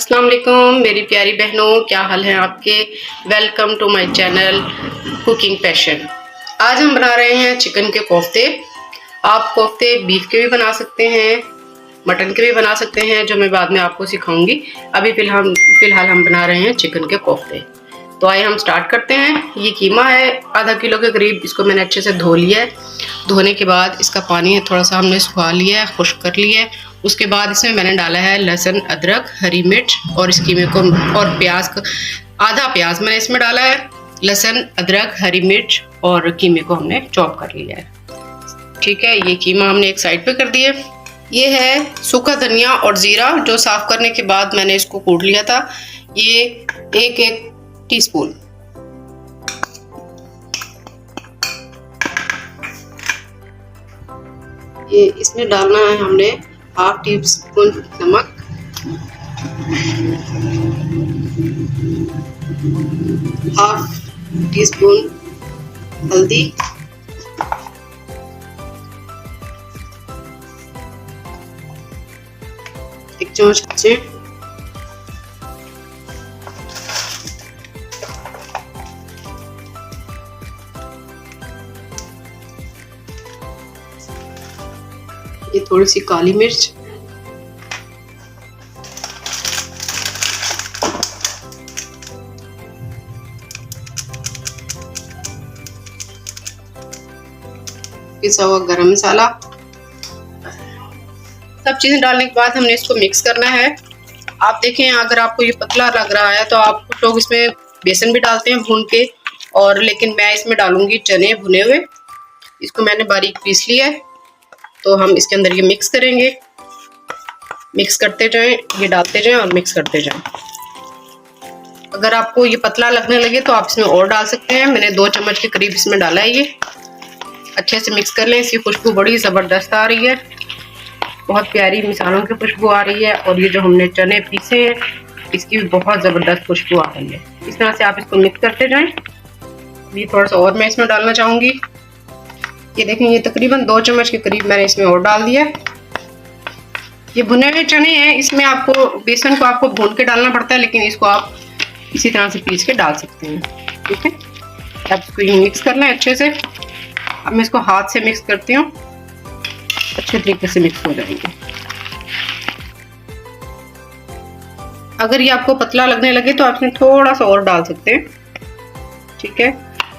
अस्सलाम वालेकुम मेरी प्यारी बहनों, क्या हाल है आपके। Welcome to my channel cooking passion. आज हम बना रहे हैं चिकन के कोफ्ते। आप कोफ्ते बीफ के भी बना सकते हैं, मटन के भी बना सकते हैं, जो मैं बाद में आपको सिखाऊंगी। अभी फिलहाल हम बना रहे हैं चिकन के कोफ्ते। तो आइए हम स्टार्ट करते हैं। ये कीमा है आधा किलो के करीब। इसको मैंने अच्छे से धो लिया है। धोने के बाद इसका पानी थोड़ा सा हमने सुखा लिया है, खुश्क कर लिया है। उसके बाद इसमें मैंने डाला है लहसुन, अदरक, हरी मिर्च और इस कीमे को और प्याज का आधा प्याज मैंने इसमें डाला है। लहसुन, अदरक, हरी मिर्च और कीमे को हमने चॉप कर लिया है। ठीक है, ये कीमा हमने एक साइड पे कर दिया। ये है सूखा धनिया और जीरा, जो साफ करने के बाद मैंने इसको कूट लिया था। ये एक टीस्पून। ये इसमें डालना है हमने हाफ टी स्पून नमक, हाफ टी स्पून हल्दी, एक चम्मच हल्दी, ये थोड़ी सी काली मिर्च, पिसा हुआ गरम मसाला। सब चीजें डालने के बाद हमने इसको मिक्स करना है। आप देखें, अगर आपको ये पतला लग रहा है तो आप कुछ लोग इसमें बेसन भी डालते हैं भून के, और लेकिन मैं इसमें डालूंगी चने भुने हुए। इसको मैंने बारीक पीस लिया है। तो हम इसके अंदर ये मिक्स करेंगे। मिक्स करते जाएं, ये डालते जाएं और मिक्स करते जाएं। अगर आपको ये पतला लगने लगे तो आप इसमें और डाल सकते हैं। मैंने 2 चम्मच के करीब इसमें डाला है। ये अच्छे से मिक्स कर लें। इसकी खुशबू बड़ी ज़बरदस्त आ रही है, बहुत प्यारी मसालों की खुशबू आ रही है। और ये जो हमने चने पीसे हैं, इसकी भी बहुत ज़बरदस्त खुशबू आ रही है। इस तरह से आप इसको मिक्स करते जाएं। ये थोड़ा सा और मैं इसमें डालना चाहूँगी। ये देखें, ये तकरीबन 2 चम्मच के करीब मैंने इसमें और डाल दिया। ये भुने हुए चने हैं, इसमें आपको बेसन को आपको भून के डालना पड़ता है, लेकिन इसको आप इसी तरह से पीस के डाल सकते हैं। ठीक है, अब इसको ये मिक्स करना है अच्छे से। अब मैं इसको हाथ से मिक्स करती हूँ, अच्छे तरीके से मिक्स हो जाएंगे। अगर ये आपको पतला लगने लगे तो आप इसमें थोड़ा सा और डाल सकते हैं। ठीक है,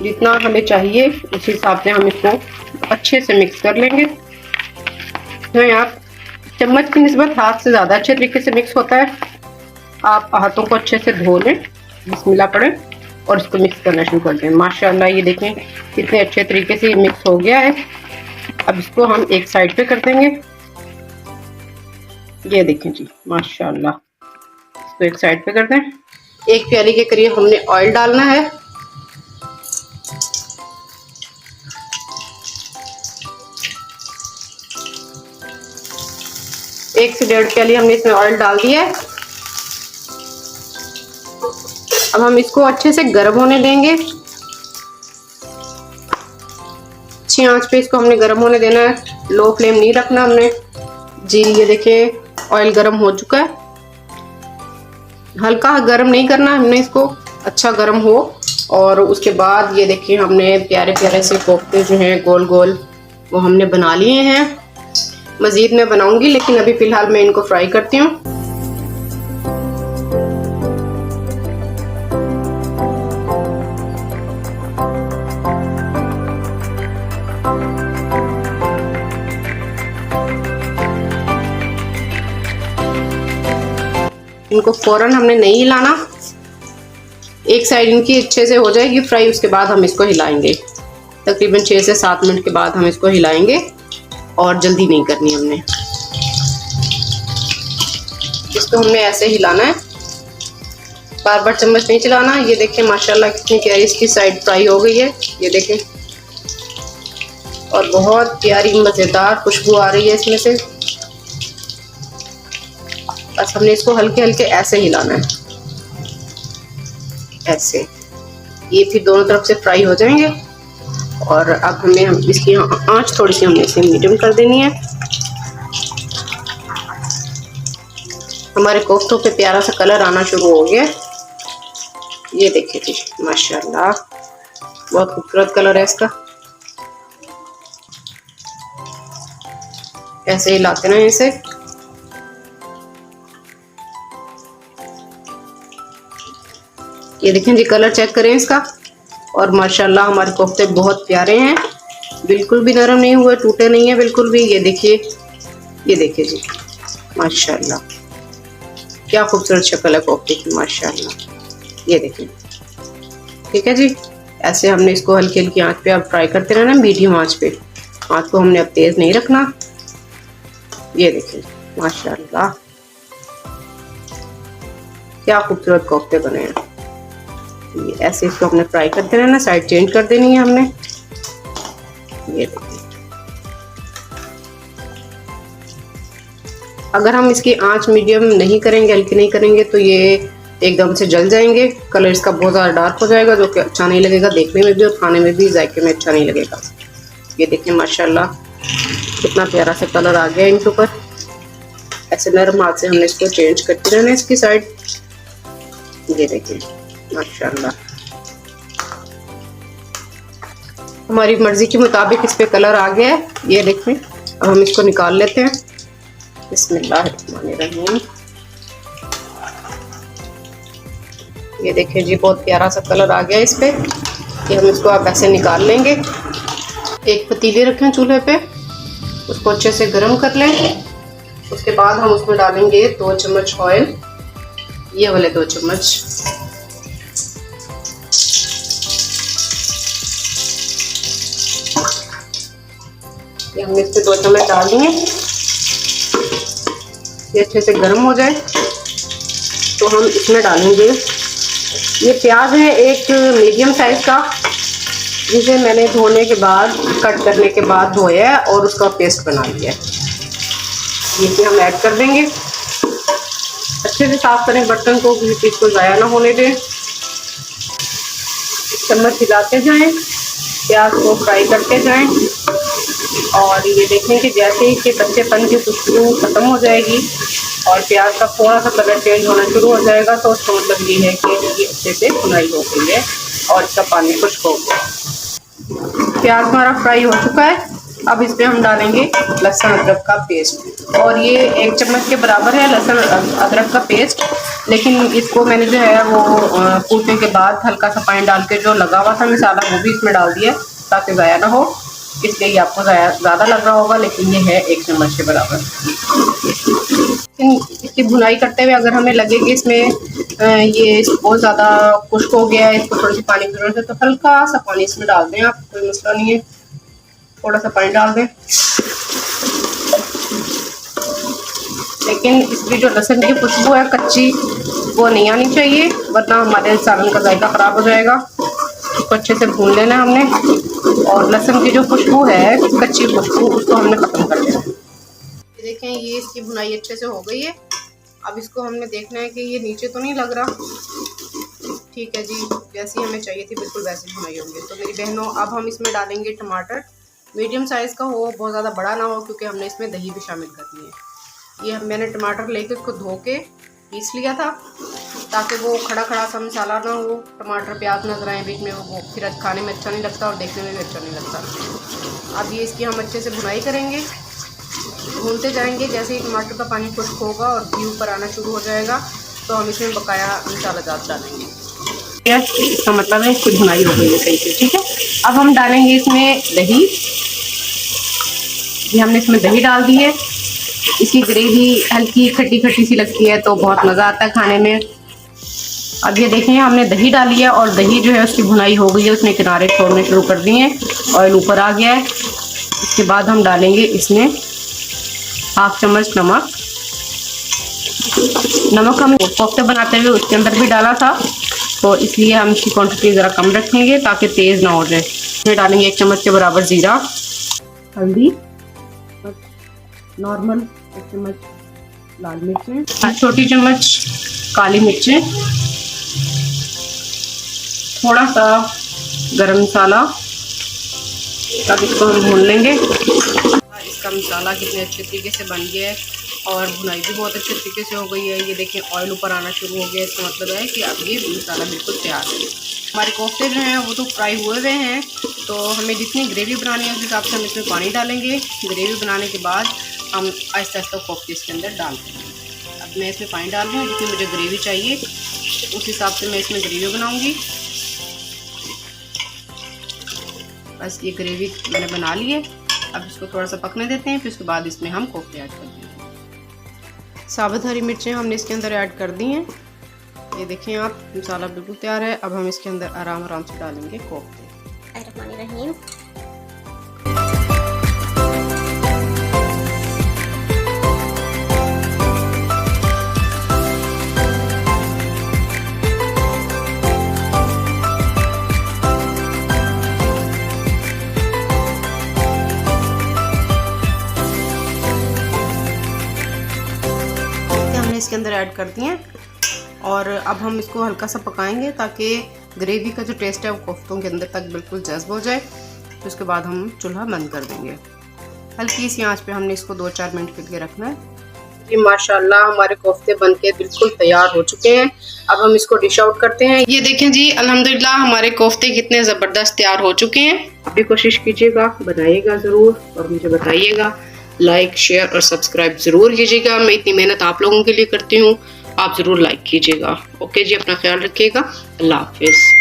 जितना हमें चाहिए उस हिसाब से हम इसको अच्छे से मिक्स कर लेंगे। तो आप चम्मच की निस्बत हाथ से ज़्यादा अच्छे तरीके से मिक्स होता है। आप हाथों को अच्छे से धो लें, बिस्मिल्लाह पढ़ें और इसको मिक्स करना शुरू कर दें। माशाल्लाह, ये देखें कितने अच्छे तरीके से ये मिक्स हो गया है। अब इसको हम एक साइड पे कर देंगे। ये देखें जी, माशाल्लाह, इसको एक साइड पे कर दें। एक प्याली के करीब हमने ऑयल डालना है। एक से 1.5 प्याली हमने इसमें ऑयल डाल दिया है। अब हम इसको अच्छे से गर्म होने देंगे। अच्छी आंच पे इसको हमने गर्म होने देना है, लो फ्लेम नहीं रखना हमने जी। ये देखिए ऑयल गर्म हो चुका है। हल्का गर्म नहीं करना हमने इसको, अच्छा गर्म हो। और उसके बाद ये देखिए हमने प्यारे प्यारे से कोफ्ते जो हैं गोल गोल, वो हमने बना लिए हैं। मज़ीद मैं बनाऊंगी, लेकिन अभी फ़िलहाल मैं इनको फ्राई करती हूँ। इनको फौरन हमने नहीं हिलाना। एक साइड इनकी अच्छे से हो जाएगी फ्राई, उसके बाद हम इसको हिलाएंगे। तकरीबन 6 से 7 मिनट के बाद हम इसको हिलाएंगे, और जल्दी नहीं करनी हमने। इसको हमने ऐसे हिलाना है, बार बार चम्मच नहीं चलाना। ये देखें माशाल्लाह कितनी प्यारी इसकी साइड फ्राई हो गई है। ये देखें, और बहुत प्यारी मज़ेदार खुशबू आ रही है इसमें से। बस हमने इसको हल्के हल्के ऐसे हिलाना है, ऐसे। ये फिर दोनों तरफ से फ्राई हो जाएंगे। और अब हम इसकी आंच थोड़ी सी हमने इसे मीडियम कर देनी है। हमारे कोफ्तों पे प्यारा सा कलर आना शुरू हो गया। ये देखिए जी, माशाल्लाह बहुत खूबसूरत कलर है इसका। ऐसे ही लाते रहें इसे। ये देखें जी, कलर चेक करें इसका। और माशाल्लाह हमारे कोफ्ते बहुत प्यारे हैं, बिल्कुल भी नरम नहीं हुए, टूटे नहीं है बिल्कुल भी। ये देखिए जी, माशाल्लाह क्या खूबसूरत शक्ल है कोफ्ते की, माशाल्लाह। ये देखिए, ठीक है जी। ऐसे हमने इसको हल्की हल्की आंच पे अब फ्राई करते रहना, मीडियम आंच पे। आंच को हमने अब तेज नहीं रखना। ये देखिए माशाल्लाह क्या खूबसूरत कोफ्ते बने हैं। ये ऐसे इसको हमने फ्राई करते रहना, साइड चेंज कर देनी है हमने। ये देखिए, अगर हम इसकी आंच मीडियम नहीं करेंगे, हल्की नहीं करेंगे, तो ये एकदम से जल जाएंगे। कलर इसका बहुत ज़्यादा डार्क हो जाएगा, जो कि अच्छा नहीं लगेगा देखने में भी और खाने में भी, जायके में अच्छा नहीं लगेगा। ये देखिए माशाल्लाह कितना प्यारा सा कलर आ गया इनके ऊपर। ऐसे नरम हाथ से हमने इसको चेंज करते रहना इसकी साइड। ये देखिए माशाल्लाह हमारी मर्जी के मुताबिक इस पे कलर आ गया है। ये देखिए, अब हम इसको निकाल लेते हैं। बिस्मिल्लाहिर्रहमानिर्रहीम। ये देखिए जी, बहुत प्यारा सा कलर आ गया इस पे। कि हम इसको आप ऐसे निकाल लेंगे। एक पतीले रखें चूल्हे पे, उसको अच्छे से गर्म कर लें। उसके बाद हम उसमें डालेंगे 2 चम्मच ऑयल, ये वाले 2 चम्मच। ये हमने इस पे 2 चम्मच डाल दिए। ये अच्छे से गर्म हो जाए तो हम इसमें डालेंगे, ये प्याज है एक मीडियम साइज का, जिसे मैंने धोने के बाद, कट करने के बाद धोया है और उसका पेस्ट बना लिया है। ये हम ऐड कर देंगे। अच्छे से साफ करें बर्तन को, किसी चीज़ को ज़ाया ना होने दें। चम्मच हिलाते जाएं, प्याज को फ्राई करते जाएं। और ये देखें कि जैसे ही कि कच्चेपन की खुशबू खत्म हो जाएगी और प्याज का थोड़ा सा कलर चेंज होना शुरू हो जाएगा, तो उसका मतलब ये है कि ये अच्छे से भुनाई हो गई है और इसका पानी खुश्क हो गया। प्याज हमारा फ्राई हो चुका है। अब इस पे हम डालेंगे लहसुन अदरक का पेस्ट, और ये 1 चम्मच के बराबर है लहसुन अदरक का पेस्ट। लेकिन इसको मैंने जो है वो कूटने के बाद हल्का सा पानी डाल के जो लगा हुआ था मसाला, वो भी इसमें डाल दिया ताकि ज़ाया ना हो। इसलिए ये आपको ज़्यादा लग रहा होगा, लेकिन ये है 1 चम्मच के बराबर। इसकी भुनाई करते हुए अगर हमें लगे कि इसमें ये बहुत ज़्यादा खुश्क हो गया है, इसको थोड़ी सी पानी की जरूरत है, तो हल्का सा पानी इसमें डाल दें आप, कोई मसला नहीं है। थोड़ा सा पानी डाल दें, लेकिन इसकी जो लहसुन की खुशबू है कच्ची, वो नहीं आनी चाहिए, वरना हमारे सालन का जायका ख़राब हो जाएगा। इसको अच्छे से भून लेना हमने, और लहसुन की जो खुशबू है, कच्ची खुशबू, उसको हमने ख़त्म कर देना। देखें ये इसकी भुनाई अच्छे से हो गई है। अब इसको हमने देखना है कि ये नीचे तो नहीं लग रहा। ठीक है जी, जैसी हमें चाहिए थी बिल्कुल वैसी भुनाई होगी। तो मेरी बहनों, अब हम इसमें डालेंगे टमाटर, मीडियम साइज़ का हो, बहुत ज़्यादा बड़ा ना हो, क्योंकि हमने इसमें दही भी शामिल करनी है। ये मैंने टमाटर लेके उसको धो के पीस लिया था, ताकि वो खड़ा खड़ा सा मसाला ना हो, टमाटर प्याज नजर आए बीच में, वो फिर खाने में अच्छा नहीं लगता और देखने में भी अच्छा नहीं लगता। अब ये इसकी हम अच्छे से भुनाई करेंगे, भूनते जाएंगे। जैसे ही टमाटर का पानी खुश्क होगा और घी ऊपर आना शुरू हो जाएगा, तो हम इसमें बकाया मसाला जात डालेंगे। इसका मतलब है इसकी भुनाई हो गई है सही से। ठीक है, अब हम डालेंगे इसमें दही। ये हमने इसमें दही डाल दी है। इसकी ग्रेवी हल्की खट्टी खट्टी सी लगती है, तो बहुत मज़ा आता है खाने में। अब ये देखें हमने दही डाली है, और दही जो है उसकी भुनाई हो गई है, उसने किनारे छोड़ने शुरू कर दिए हैं, ऑयल ऊपर आ गया है। इसके बाद हम डालेंगे इसमें 1/2 चम्मच नमक। नमक हम कोफ्ते बनाते हुए उसके अंदर भी डाला था, तो इसलिए हम इसकी क्वांटिटी ज़रा कम रखेंगे ताकि तेज़ ना हो जाए। इसमें डालेंगे 1 चम्मच के बराबर ज़ीरा, हल्दी, नॉर्मल 1 चम्मच लाल मिर्चें, छोटी चम्मच काली मिर्चें, थोड़ा सा गरम मसाला। अब इसको हम भून लेंगे। इसका मसाला कितने अच्छे तरीके से बन गया है, और भुनाई भी बहुत अच्छे तरीके से हो गई है। ये देखिए ऑयल ऊपर आना शुरू हो गया, इसका मतलब है कि अब ये मसाला बिल्कुल तैयार है। हमारे कोफ्ते जो हैं वो तो फ्राई हुए हुए हैं, तो हमें जितनी ग्रेवी बनानी है उस हिसाब से हम इसमें पानी डालेंगे। ग्रेवी बनाने के बाद हम आहिस्ता आहिस्ता कोफ्ते इसके अंदर डाल देंगे। अब मैं इसमें पानी डाल रही हूँ, जितनी मुझे ग्रेवी चाहिए उस हिसाब से मैं इसमें ग्रेवी बनाऊँगी। बस ये ग्रेवी मैंने बना ली है। अब इसको थोड़ा सा पकने देते हैं, फिर उसके बाद इसमें हम कोफ्ते ऐड कर देंगे। साबुत हरी मिर्चें हमने इसके अंदर ऐड कर दी हैं। ये देखें आप, मसाला बिल्कुल तैयार है। अब हम इसके अंदर आराम आराम से डालेंगे कोफ्ते। इसके अंदर ऐड कर दिए और अब हम इसको हल्का सा पकाएंगे ताकि ग्रेवी का जो टेस्ट है वो कोफ्तों के अंदर तक बिल्कुल जज्ब हो जाए। तो उसके बाद हम चूल्हा बंद कर देंगे। हल्की सी आंच पे हमने इसको 2-4 मिनट के लिए रखना है। जी माशाल्लाह हमारे कोफ्ते बनके बिल्कुल तैयार हो चुके हैं। अब हम इसको डिश आउट करते हैं। ये देखें जी, अल्हम्दुलिल्लाह हमारे कोफ्ते कितने ज़बरदस्त तैयार हो चुके हैं। आप भी कोशिश कीजिएगा, बनाइएगा ज़रूर और मुझे बताइएगा। लाइक, शेयर और सब्सक्राइब ज़रूर कीजिएगा। मैं इतनी मेहनत आप लोगों के लिए करती हूँ, आप ज़रूर लाइक कीजिएगा। ओके जी, अपना ख्याल रखिएगा। अल्लाह हाफिज़।